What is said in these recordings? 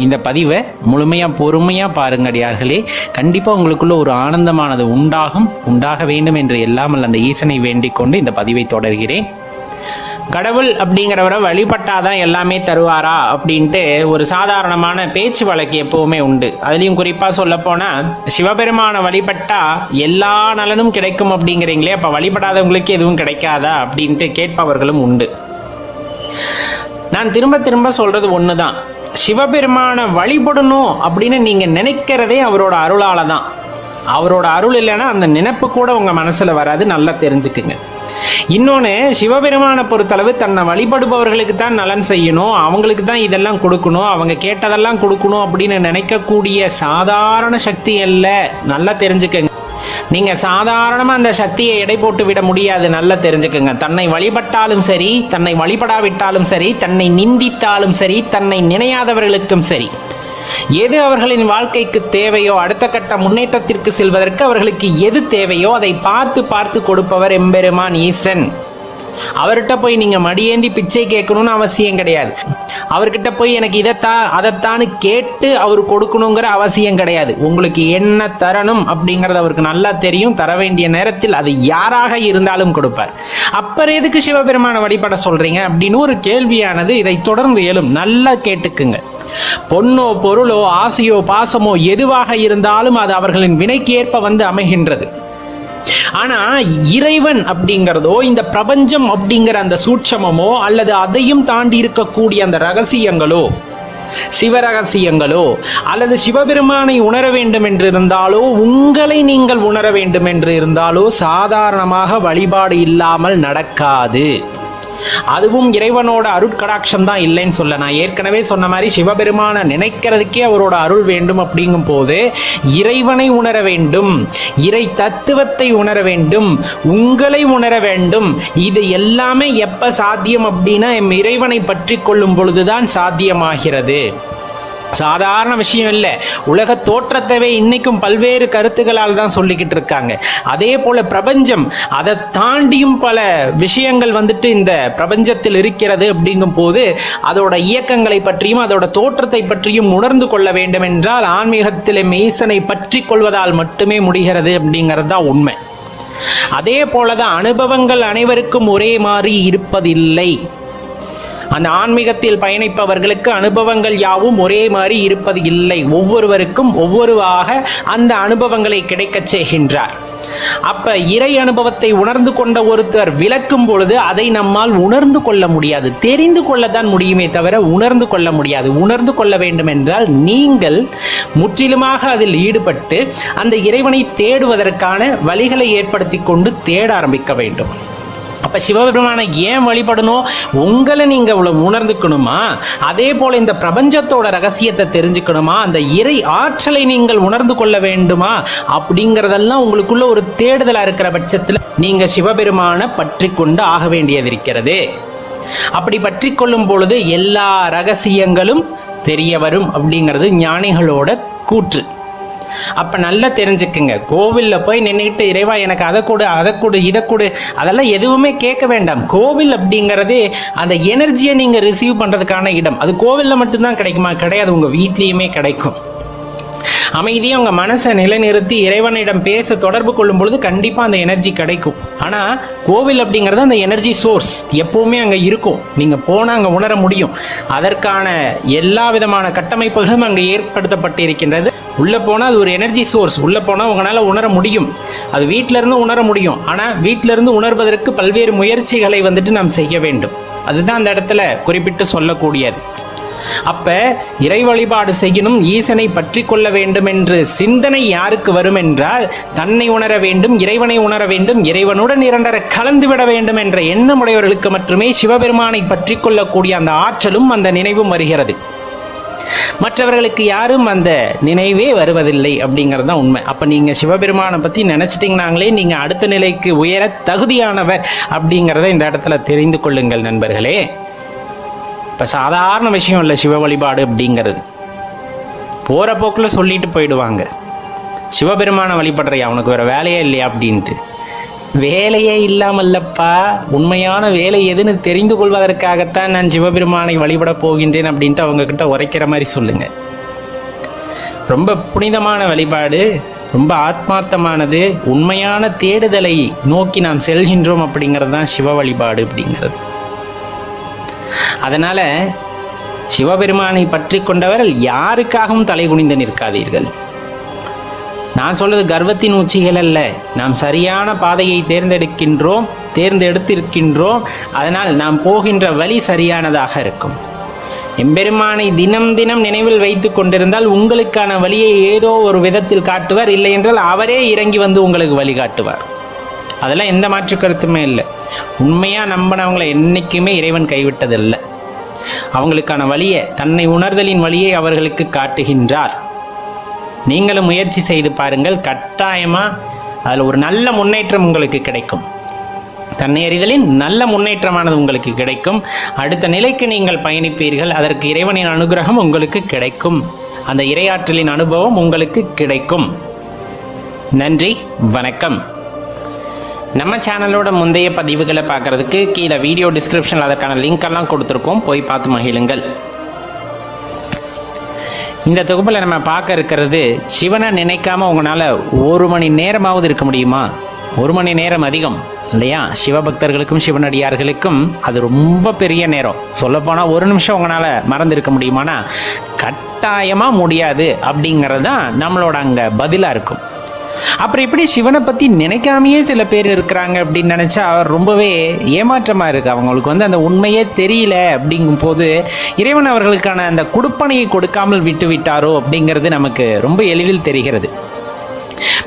இந்த பதிவை முழுமையாக பொறுமையாக பாருங்கடியார்களே. கண்டிப்பாக உங்களுக்குள்ள ஒரு ஆனந்தமானது உண்டாக வேண்டும் என்று எல்லாமல் அந்த ஈசனை வேண்டிக் கொண்டு இந்த பதிவை தொடர்கிறேன். கடவுள் அப்படிங்கிறவரை வழிபட்டாதான் எல்லாமே தருவாரா அப்படின்ட்டு ஒரு சாதாரணமான பேச்சு வழக்கு எப்பவுமே உண்டு. அதுலயும் குறிப்பா சொல்ல போனா, சிவபெருமான வழிபட்டா எல்லா நலனும் கிடைக்கும் அப்படிங்கிறீங்களே, அப்ப வழிபடாதவங்களுக்கு எதுவும் கிடைக்காதா அப்படின்ட்டு கேட்பவர்களும் உண்டு. நான் திரும்ப திரும்ப சொல்றது ஒண்ணுதான், சிவபெருமான வழிபடணும் அப்படின்னு நீங்க நினைக்கிறதே அவரோட அருளால தான். அவரோட அருள் இல்லைன்னா அந்த நினைப்பு கூட உங்க மனசுல வராது, நல்லா தெரிஞ்சுக்குங்க. இன்னொன்னு, சிவபெருமானை பொறுத்தளவு தன்னை வழிபடுபவர்களுக்கு தான் நலன் செய்யணும், அவங்களுக்கு தான் இதெல்லாம் கொடுக்கணும், அவங்க கேட்டதெல்லாம் கொடுக்கணும் அப்படின்னு நினைக்கக்கூடிய சாதாரண சக்தி அல்ல, நல்லா தெரிஞ்சுக்கங்க. நீங்க சாதாரணமா அந்த சக்தியை எடை போட்டு விட முடியாது, நல்லா தெரிஞ்சுக்கங்க. தன்னை வழிபட்டாலும் சரி, தன்னை வழிபடாவிட்டாலும் சரி, தன்னை நிந்தித்தாலும் சரி, தன்னை நினையாதவர்களுக்கும் சரி, எது அவர்களின் வாழ்க்கைக்கு தேவையோ, அடுத்த கட்ட முன்னேற்றத்திற்கு செல்வதற்கு அவர்களுக்கு எது தேவையோ அதை பார்த்து பார்த்து கொடுப்பவர் எம்பெருமான் ஈசன். அவர்கிட்ட போய் நீங்க மடியேந்தி பிச்சை கேட்கணும்னு அவசியம் கிடையாது. அவர்கிட்ட போய் எனக்கு அதைத்தான்னு கேட்டு அவர் கொடுக்கணுங்கிற அவசியம் கிடையாது. உங்களுக்கு என்ன தரணும் அப்படிங்கறது அவருக்கு நல்லா தெரியும். தர வேண்டிய நேரத்தில் அது யாராக இருந்தாலும் கொடுப்பார். அப்புறம் எதுக்கு சிவபெருமான வழிபட சொல்றீங்க அப்படின்னு ஒரு கேள்வியானது இதை தொடர்ந்து எழும். நல்லா கேட்டுக்குங்க. பொன்னோ பொருளோ ஆசையோ பாசமோ எதுவாக இருந்தாலும் அது அவர்களின் வினைக்கு ஏற்ப வந்து அமைகின்றது. ஆனா இறைவன் அப்படிங்கிறதோ, இந்த பிரபஞ்சம் அப்படிங்கிற அந்த சூட்சமமோ, அல்லது அதையும் தாண்டி இருக்கக்கூடிய அந்த ரகசியங்களோ, சிவரகசியங்களோ, அல்லது சிவபெருமானை உணர வேண்டும் என்று இருந்தாலோ, உங்களை நீங்கள் உணர வேண்டும் என்று இருந்தாலோ சாதாரணமாக வழிபாடு இல்லாமல் நடக்காது. அதுவும் இறைவனோட அருட்கடாட்சம் தான் இல்லைன்னு சொல்ல. நான் ஏற்கனவே சொன்ன மாதிரி சிவபெருமான நினைக்கிறதுக்கே அவரோட அருள் வேண்டும். அப்படிங்கும் போது இறைவனை உணர வேண்டும், இறை தத்துவத்தை உணர வேண்டும், உங்களை உணர வேண்டும். இது எல்லாமே எப்ப சாத்தியம் அப்படின்னா, இறைவனை பற்றி கொள்ளும் பொழுதுதான் சாத்தியமாகிறது. சாதாரண விஷயம் இல்லை. உலக தோற்றத்தவே இன்னைக்கும் பல்வேறு கருத்துக்களால் தான் சொல்லிக்கிட்டு இருக்காங்க. அதே போல பிரபஞ்சம், அதை தாண்டியும் பல விஷயங்கள் வந்துட்டு இந்த பிரபஞ்சத்தில் இருக்கிறது. அப்படிங்கும் போது அதோட இயக்கங்களை பற்றியும் அதோட தோற்றத்தை பற்றியும் உணர்ந்து கொள்ள வேண்டும் என்றால் ஆன்மீகத்திலே ஈசனை பற்றி கொள்வதால் மட்டுமே முடிகிறது அப்படிங்கிறது தான் உண்மை. அதே போலதான் அனுபவங்கள் அனைவருக்கும் ஒரே மாதிரி இருப்பதில்லை. அந்த ஆன்மீகத்தில் பயணிப்பவர்களுக்கு அனுபவங்கள் யாவும் ஒரே மாதிரி இருப்பது இல்லை. ஒவ்வொருவருக்கும் ஒவ்வொருவாக அந்த அனுபவங்களை கிடைக்க செய்கின்றார். அப்ப இறை அனுபவத்தை உணர்ந்து கொண்ட ஒருத்தர் விளக்கும் பொழுது அதை நம்மால் உணர்ந்து கொள்ள முடியாது. தெரிந்து கொள்ளத்தான் முடியுமே தவிர உணர்ந்து கொள்ள முடியாது. உணர்ந்து கொள்ள வேண்டும் என்றால் நீங்கள் முற்றிலுமாக அதில் ஈடுபட்டு அந்த இறைவனை தேடுவதற்கான வழிகளை ஏற்படுத்தி கொண்டு தேட ஆரம்பிக்க வேண்டும். அப்ப சிவபெருமானை ஏன் வழிபடணும்? உங்களை நீங்க உணர்ந்துக்கணுமா? அதே போல இந்த பிரபஞ்சத்தோட ரகசியத்தை தெரிஞ்சுக்கணுமா? அந்த இறை ஆற்றலை நீங்கள் உணர்ந்து கொள்ள வேண்டுமா? அப்படிங்கறதெல்லாம் உங்களுக்குள்ள ஒரு தேடுதலா இருக்கிற பட்சத்துல நீங்க சிவபெருமான பற்றி கொண்டு ஆக வேண்டியது இருக்கிறது. அப்படி பற்றி கொள்ளும் பொழுது எல்லா ரகசியங்களும் தெரிய வரும் அப்படிங்கிறது ஞானிகளோட கூற்று. அப்ப நல்லா தெரிஞ்சுக்குங்க. கோவில்ல போய் நின்றுட்டு இறைவா எனக்கு அதை கொடு இதை கொடு அதெல்லாம் எதுவுமே கேட்க வேண்டாம். கோவில் அப்படிங்கறதே அந்த எனர்ஜியை நீங்க ரிசீவ் பண்றதுக்கான இடம். அது கோவில்ல மட்டும்தான் கிடைக்குமா? கிடையாது, உங்க வீட்லயுமே கிடைக்கும். அமைதியா உங்க மனசை நிலைநிறுத்தி இறைவனிடம் பேச தொடர்பு கொள்ளும் பொழுது கண்டிப்பா அந்த எனர்ஜி கிடைக்கும். ஆனா கோவில் அப்படிங்கிறது அந்த எனர்ஜி சோர்ஸ் எப்பவுமே அங்க இருக்கும். நீங்க போனா அங்க உணர முடியும். அதற்கான எல்லா விதமான கட்டமைப்புகளும் அங்க ஏற்படுத்தப்பட்டு இருக்கின்றது. உள்ள போனா அது ஒரு எனர்ஜி சோர்ஸ். உள்ள போனா உங்களால உணர முடியும். அது வீட்டில இருந்து உணர முடியும். ஆனா வீட்டில இருந்து உணர்வதற்கு பல்வேறு முயற்சிகளை வந்துட்டு நாம் செய்ய வேண்டும். அதுதான் அந்த இடத்துல குறிப்பிட்டு சொல்லக்கூடியது. அப்ப இறை வழிபாடு செய்யணும், ஈசனை பற்றி கொள்ள வேண்டும் என்று சிந்தனை யாருக்கு வரும் என்றால், தன்னை உணர வேண்டும், இறைவனை உணர வேண்டும், இறைவனுடன் இரண்டரை கலந்து விட வேண்டும் என்ற எண்ணமுடையவர்களுக்கு மட்டுமே சிவபெருமானை பற்றி கொள்ளக்கூடிய அந்த ஆற்றலும் அந்த நினைவும் வருகிறது. மற்றவர்களுக்கு யாரும் அந்த நினைவே வருவதில்லை அப்படிங்கிறது தான் உண்மை. அப்ப நீங்க சிவபெருமானை பத்தி நினைச்சிட்டீங்கன்னாங்களே நீங்க அடுத்த நிலைக்கு உயர தகுதியானவர் அப்படிங்கிறத இந்த இடத்துல தெரிந்து கொள்ளுங்கள் நண்பர்களே. இப்ப சாதாரண விஷயம் இல்லை சிவ வழிபாடு அப்படிங்கிறது. போற போக்குல சொல்லிட்டு போயிடுவாங்க, சிவபெருமான வழிபடுறியா, உனக்கு வேற வேலையே இல்லையா அப்படின்ட்டு. வேலையே இல்லாமல்லப்பா, உண்மையான வேலை எதுன்னு தெரிந்து கொள்வதற்காகத்தான் நான் சிவபெருமானை வழிபட போகின்றேன் அப்படின்ட்டு அவங்க கிட்ட உரைக்கிற மாதிரி சொல்லுங்க. ரொம்ப புனிதமான வழிபாடு, ரொம்ப ஆத்மார்த்தமானது, உண்மையான தேடுதலை நோக்கி நாம் செல்கின்றோம் அப்படிங்கிறது தான் சிவ வழிபாடு அப்படிங்கிறது. அதனால சிவபெருமானை பற்றி கொண்டவர்கள் யாருக்காகவும் தலை குனிந்து நிற்காதீர்கள். நான் சொல்வது கர்வத்தின் உச்சிகள் அல்ல. நாம் சரியான பாதையை தேர்ந்தெடுத்திருக்கின்றோம். அதனால் நாம் போகின்ற வழி சரியானதாக இருக்கும். எம்பெருமானை தினம் தினம் நினைவில் வைத்துக் கொண்டிருந்தால் உங்களுக்கான வழியை ஏதோ ஒரு விதத்தில் காட்டுவார். இல்லை என்றால் அவரே இறங்கி வந்து உங்களுக்கு வழிகாட்டுவார். அதெல்லாம் எந்த மாற்று கருத்துமே இல்லை. உண்மையா நம்பினவங்களை என்னைக்குமே இறைவன் கைவிட்டதில்லை. அவங்களுக்கான வழியை, தன்னை உணர்தலின் வழியை அவர்களுக்கு காட்டுகின்றார். நீங்களும் முயற்சி செய்து பாருங்கள். கட்டாயமா அதில் ஒரு நல்ல முன்னேற்றம் உங்களுக்கு கிடைக்கும். தன்னை அறிதலின் நல்ல முன்னேற்றமானது உங்களுக்கு கிடைக்கும். அடுத்த நிலைக்கு நீங்கள் பயணிப்பீர்கள். அதற்கு இறைவனின் அனுகிரகம் உங்களுக்கு கிடைக்கும். அந்த இறையாற்றலின் அனுபவம் உங்களுக்கு கிடைக்கும். நன்றி, வணக்கம். நம்ம சேனலோட முந்தைய பதிவுகளை பார்க்கறதுக்கு கீழே வீடியோ டிஸ்கிரிப்ஷனில் அதற்கான லிங்க் எல்லாம் கொடுத்துருக்கோம். போய் பார்த்து மகிழுங்கள். இந்த தொகுப்பில் நம்ம பார்க்க இருக்கிறது, சிவனை நினைக்காம உங்களால் 1 மணி நேரமாவது இருக்க முடியுமா? 1 மணி நேரம் அதிகம் இல்லையா? சிவபக்தர்களுக்கும் சிவனடியார்களுக்கும் அது ரொம்ப பெரிய நேரம். சொல்லப்போனால் 1 நிமிஷம் உங்களால் மறந்துருக்க முடியுமானா கட்டாயமாக முடியாது. அப்படிங்கிறது தான் நம்மளோட அங்கே பதிலாக இருக்கும். அப்புறம் எப்படி சிவனை பற்றி நினைக்காமையே சில பேர் இருக்கிறாங்க அப்படின்னு நினச்சா ரொம்பவே ஏமாற்றமாக இருக்குது. அவங்களுக்கு அந்த உண்மையே தெரியல. அப்படிங்கும் போது இறைவன் அவர்களுக்கான அந்த கொடுப்பனையை கொடுக்காமல் விட்டு விட்டாரோ அப்படிங்கிறது நமக்கு ரொம்ப எளிதில் தெரிகிறது.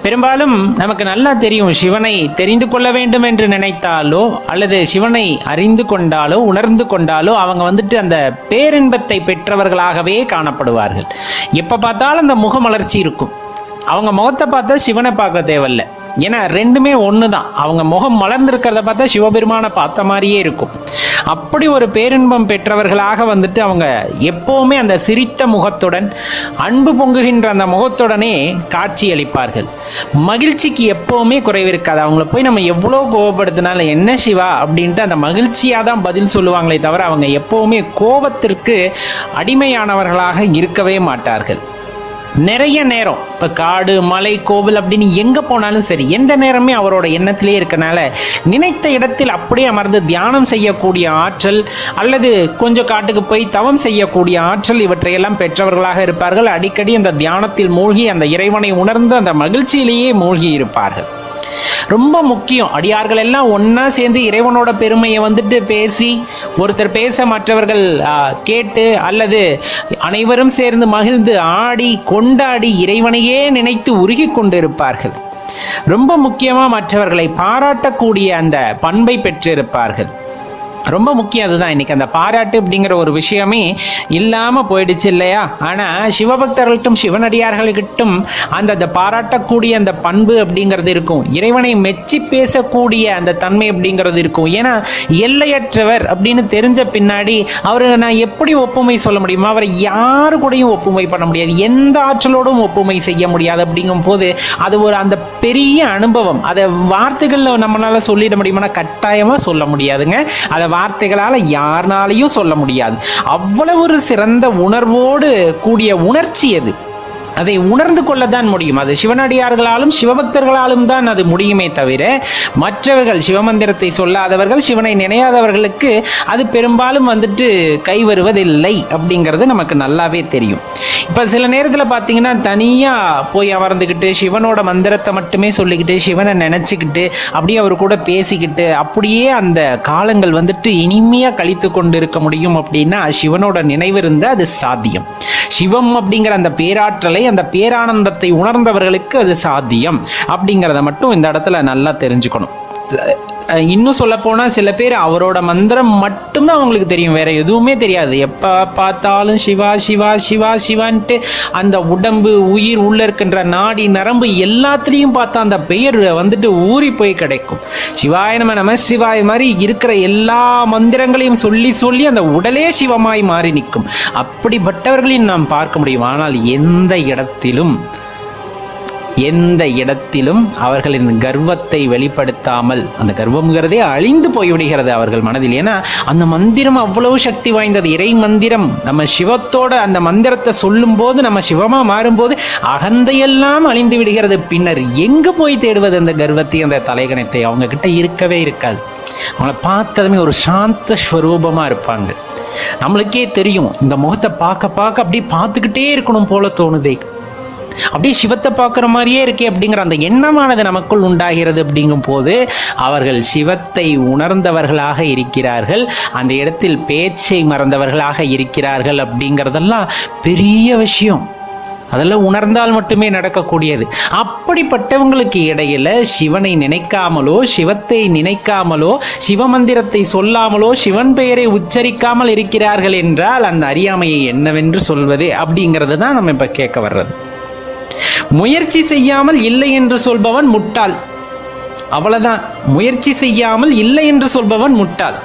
பெரும்பாலும் நமக்கு நல்லா தெரியும், சிவனை தெரிந்து கொள்ள வேண்டும் என்று நினைத்தாலோ அல்லது சிவனை அறிந்து கொண்டாலோ உணர்ந்து கொண்டாலோ அவங்க அந்த பேரின்பத்தை பெற்றவர்களாகவே காணப்படுவார்கள். எப்போ பார்த்தாலும் அந்த முகமலர்ச்சி இருக்கும். அவங்க முகத்தை பார்த்தா சிவனை பார்க்க தேவையில்லை. ஏன்னா ரெண்டுமே ஒன்று தான். அவங்க முகம் மலர்ந்திருக்கிறத பார்த்தா சிவபெருமானை பார்த்த மாதிரியே இருக்கும். அப்படி ஒரு பேரின்பம் பெற்றவர்களாக அவங்க எப்பவுமே அந்த சிரித்த முகத்துடன், அன்பு பொங்குகின்ற அந்த முகத்துடனே காட்சி அளிப்பார்கள். மகிழ்ச்சிக்கு எப்பவுமே குறைவு இருக்காது. அவங்கள போய் நம்ம எவ்வளோ கோபப்படுத்தினாலும் என்ன சிவா அப்படின்ட்டு அந்த மகிழ்ச்சியாக தான் பதில் சொல்லுவாங்களே தவிர அவங்க எப்பவுமே கோபத்திற்கு அடிமையானவர்களாக இருக்கவே மாட்டார்கள். நிறைய நேரம் இப்போ காடு, மலை, கோவில் அப்படின்னு எங்கே போனாலும் சரி, எந்த நேரமே அவரோட எண்ணத்திலே இருக்கனால நினைத்த இடத்தில் அப்படியே அமர்ந்து தியானம் செய்யக்கூடிய ஆற்றல் அல்லது கொஞ்சம் காட்டுக்கு போய் தவம் செய்யக்கூடிய ஆற்றல் இவற்றையெல்லாம் பெற்றவர்களாக இருப்பார்கள். அடிக்கடி அந்த தியானத்தில் மூழ்கி அந்த இறைவனை உணர்ந்து அந்த மகிழ்ச்சியிலேயே மூழ்கி இருப்பார்கள். ரொம்ப முக்கியம், அடியார்கள் எல்லாம் ஒன்னா சேர்ந்து இறைவனோட பெருமையை பேசி, ஒருத்தர் பேச மற்றவர்கள் கேட்டு, அல்லது அனைவரும் சேர்ந்து மகிழ்ந்து ஆடி கொண்டாடி இறைவனையே நினைத்து உருகி கொண்டிருப்பார்கள். ரொம்ப முக்கியமா மற்றவர்களை பாராட்டக்கூடிய அந்த பண்பை பெற்றிருப்பார்கள். ரொம்ப முக்கியம். அதுதான் இன்னைக்கு அந்த பாராட்டு அப்படிங்கிற ஒரு விஷயமே இல்லாம போயிடுச்சு இல்லையா? ஆனா சிவபக்தர்கள்ட்டும் சிவனடியார்கள்கிட்டும் அந்த பாராட்டக்கூடிய அந்த பண்பு அப்படிங்கிறது இருக்கும். இறைவனை மெச்சி பேசக்கூடிய அந்த தன்மை அப்படிங்கிறது இருக்கும். ஏன்னா எல்லையற்றவர் அப்படின்னு தெரிஞ்ச பின்னாடி அவரை நான் எப்படி ஒப்புமை சொல்ல முடியுமா? அவரை யாரு கூடயும் ஒப்புமை பண்ண முடியாது, எந்த ஆற்றலோடும் ஒப்புமை செய்ய முடியாது. அப்படிங்கும் போது அது ஒரு அந்த பெரிய அனுபவம். அதை வார்த்தைகள்ல நம்மளால சொல்லிட முடியுமா? கட்டாயமா சொல்ல முடியாதுங்க. அதை வார்த்தைகளால யாருனாலையும் சொல்ல முடியாது. அவ்வளவு ஒரு சிறந்த உணர்வோடு கூடிய உணர்ச்சி அது. அதை உணர்ந்து கொள்ளத்தான் முடியும். அது சிவனடியார்களாலும் சிவபக்தர்களாலும் தான் அது முடியுமே தவிர மற்றவர்கள், சிவமந்திரத்தை சொல்லாதவர்கள், சிவனை நினையாதவர்களுக்கு அது பெரும்பாலும் கை வருவதில்லை அப்படிங்கிறது நமக்கு நல்லாவே தெரியும். இப்ப சில நேரத்தில் பார்த்தீங்கன்னா தனியா போய் அமர்ந்துக்கிட்டு சிவனோட மந்திரத்தை மட்டுமே சொல்லிக்கிட்டு சிவனை நினைச்சுக்கிட்டு அப்படியே அவர் கூட பேசிக்கிட்டு அப்படியே அந்த காலங்கள் இனிமையா கழித்து கொண்டு இருக்க முடியும். அப்படின்னா சிவனோட நினைவு இருந்தா அது சாத்தியம். சிவம் அப்படிங்கிற அந்த பேராற்றலை, அந்த பேரானந்தத்தை உணர்ந்தவர்களுக்கு அது சாத்தியம் அப்படிங்கிறத மட்டும் இந்த இடத்துல நல்லா தெரிஞ்சுக்கணும். இன்னும் சொல்ல போனா சில பேர் அவரோட மந்திரம் மட்டும்தான் அவங்களுக்கு தெரியும், வேற எதுவுமே தெரியாது. எப்ப பார்த்தாலும் சிவா சிவா சிவா சிவான்ட்டு அந்த உடம்பு, உயிர், உள்ள இருக்கின்ற நாடி, நரம்பு எல்லாத்திலையும் பார்த்தா அந்த பெயர் ஊறி போய் கிடைக்கும். சிவாய நம சிவாய மாதிரி இருக்கிற எல்லா மந்திரங்களையும் சொல்லி சொல்லி அந்த உடலே சிவமாய் மாறி நிற்கும். அப்படிப்பட்டவர்களையும் நாம் பார்க்க முடியும். ஆனால் எந்த இடத்திலும் எந்த இடத்திலும் அவர்களின் கர்வத்தை வெளிப்படுத்தாமல், அந்த கர்வம்ங்கிறதே அழிந்து போய்விடுகிறது அவர்கள் மனதில். ஏன்னா அந்த மந்திரம் அவ்வளவு சக்தி வாய்ந்தது, இறை மந்திரம். நம்ம சிவத்தோட அந்த மந்திரத்தை சொல்லும் போது, நம்ம சிவமா மாறும்போது அகந்தையெல்லாம் அழிந்து விடுகிறது. பின்னர் எங்கு போய் தேடுவது அந்த கர்வத்தை, அந்த தலைகணத்தை? அவங்க கிட்ட இருக்கவே இருக்காது. அவங்கள பார்த்ததுமே ஒரு சாந்த ஸ்வரூபமா இருப்பாங்க. நம்மளுக்கே தெரியும், இந்த முகத்தை பார்க்க பார்க்க அப்படியே பார்த்துக்கிட்டே இருக்கணும் போல தோணுதே, அப்படியே சிவத்தை பார்க்குற மாதிரியே இருக்கே அப்படிங்கிற அந்த எண்ணமானது நமக்குள் உண்டாகிறது. அப்படிங்கும் போது அவர்கள் சிவத்தை உணர்ந்தவர்களாக இருக்கிறார்கள், அந்த இடத்தில் பேச்சை மறந்தவர்களாக இருக்கிறார்கள். அப்படிங்கிறதெல்லாம் பெரிய விஷயம். அதெல்லாம் உணர்ந்தால் மட்டுமே நடக்கக்கூடியது. அப்படிப்பட்டவங்களுக்கு இடையில சிவனை நினைக்காமலோ, சிவத்தை நினைக்காமலோ, சிவமந்திரத்தை சொல்லாமலோ, சிவன் பெயரை உச்சரிக்காமல் இருக்கிறார்கள் என்றால் அந்த அறியாமையை என்னவென்று சொல்வது அப்படிங்கிறது தான் நம்ம இப்ப கேட்க வர்றது. முயற்சி செய்யாமல் இல்லை என்று சொல்பவன் முட்டாள். அவ்வளவுதான். முயற்சி செய்யாமல் இல்லை என்று சொல்பவன் முட்டாள்.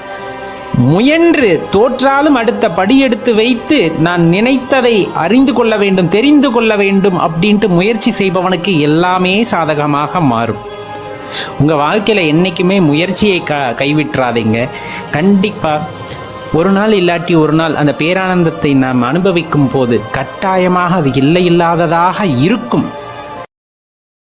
முயன்று தோற்றாலும் அடுத்த படி எடுத்து வைத்து நான் நினைத்ததை அறிந்து கொள்ள வேண்டும், தெரிந்து கொள்ள வேண்டும் அப்படின்ட்டு முயற்சி செய்பவனுக்கு எல்லாமே சாதகமாக மாறும். உங்க வாழ்க்கையில என்னைக்குமே முயற்சியை கைவிட்டுறாதீங்க. கண்டிப்பா ஒரு நாள் இல்லாட்டி ஒரு நாள் அந்த பேரானந்தத்தை நாம் அனுபவிக்கும் போது கட்டாயமாக அது இல்லை இல்லாததாக இருக்கும்.